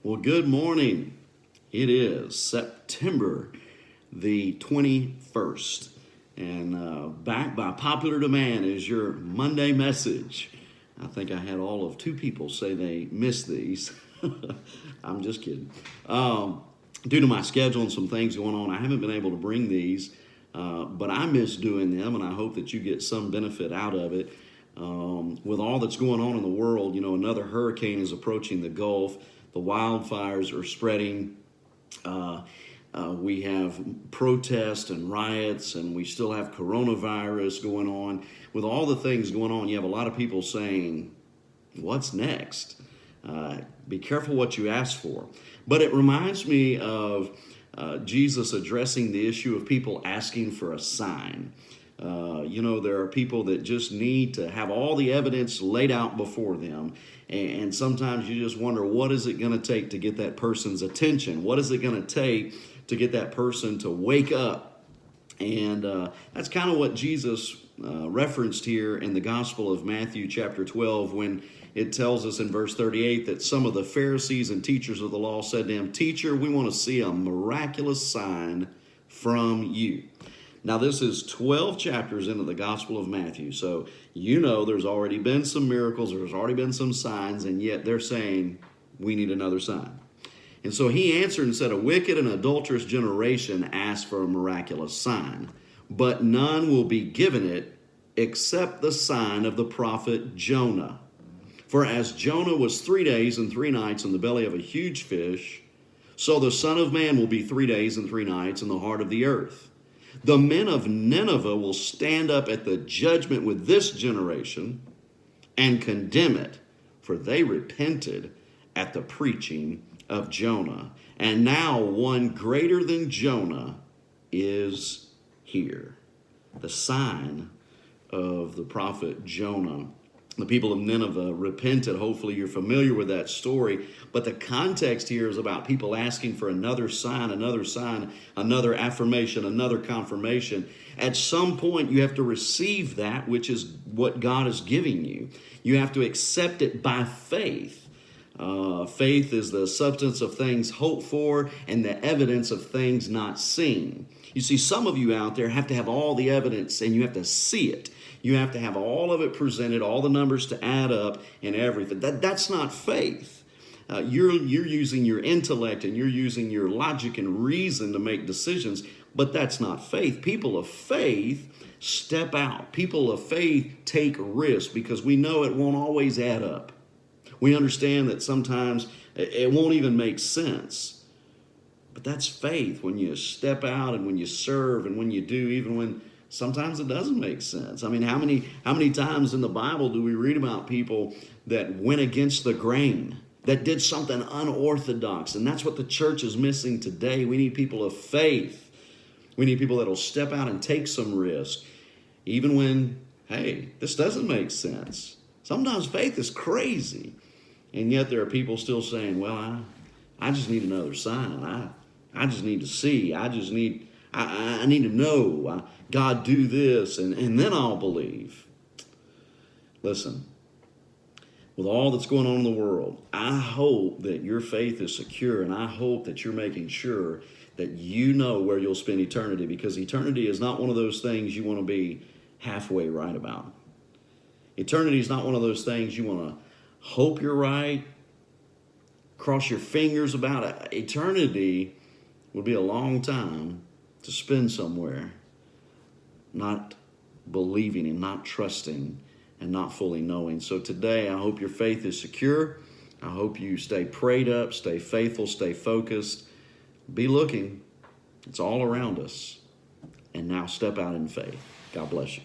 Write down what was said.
Well, good morning. It is September the 21st, and back by popular demand is your Monday message. I think I had all of two people say they missed these. I'm just kidding. Due to my schedule and some things going on, I haven't been able to bring these, but I miss doing them, and I hope that you get some benefit out of it. With all that's going on in the world, another hurricane is approaching the Gulf. The wildfires are spreading. We have protests and riots, and we still have coronavirus going on. With all the things going on, you have a lot of people saying, what's next? Be careful what you ask for. But it reminds me of Jesus addressing the issue of people asking for a sign. There are people that just need to have all the evidence laid out before them. And sometimes you just wonder, what is it going to take to get that person's attention? What is it going to take to get that person to wake up? And that's kind of what Jesus referenced here in the Gospel of Matthew chapter 12, when it tells us in verse 38 that some of the Pharisees and teachers of the law said to him, "Teacher, we want to see a miraculous sign from you." Now, this is 12 chapters into the Gospel of Matthew, so there's already been some miracles, there's already been some signs, and yet they're saying, we need another sign. And so he answered and said, "A wicked and adulterous generation asks for a miraculous sign, but none will be given it except the sign of the prophet Jonah. For as Jonah was 3 days and 3 nights in the belly of a huge fish, so the Son of Man will be 3 days and 3 nights in the heart of the earth. The men of Nineveh will stand up at the judgment with this generation and condemn it, for they repented at the preaching of Jonah. And now one greater than Jonah is here." The sign of the prophet Jonah. The people of Nineveh repented. Hopefully you're familiar with that story. But the context here is about people asking for another sign, another affirmation, another confirmation. At some point, you have to receive that, which is what God is giving you. You have to accept it by faith. Faith is the substance of things hoped for and the evidence of things not seen. You see, some of you out there have to have all the evidence and you have to see it. You have to have all of it presented, all the numbers to add up and everything. That's not faith. You're using your intellect and you're using your logic and reason to make decisions, but that's not faith. People of faith step out. People of faith take risks because we know it won't always add up. We understand that sometimes it won't even make sense. But that's faith, when you step out and when you serve and when you do, even when sometimes it doesn't make sense. I mean, how many times in the Bible do we read about people that went against the grain, that did something unorthodox? And that's what the church is missing today. We need people of faith. We need people that will step out and take some risk, even when, hey, this doesn't make sense. Sometimes faith is crazy. And yet there are people still saying, well, I just need another sign. I just need to see. I need to know. God, do this, and then I'll believe. Listen, with all that's going on in the world, I hope that your faith is secure, and I hope that you're making sure that you know where you'll spend eternity, because eternity is not one of those things you want to be halfway right about. Eternity is not one of those things you want to hope you're right, cross your fingers about it. Eternity would be a long time to spend somewhere not believing and not trusting and not fully knowing. So today, I hope your faith is secure. I hope you stay prayed up, stay faithful, stay focused. Be looking. It's all around us. And now step out in faith. God bless you.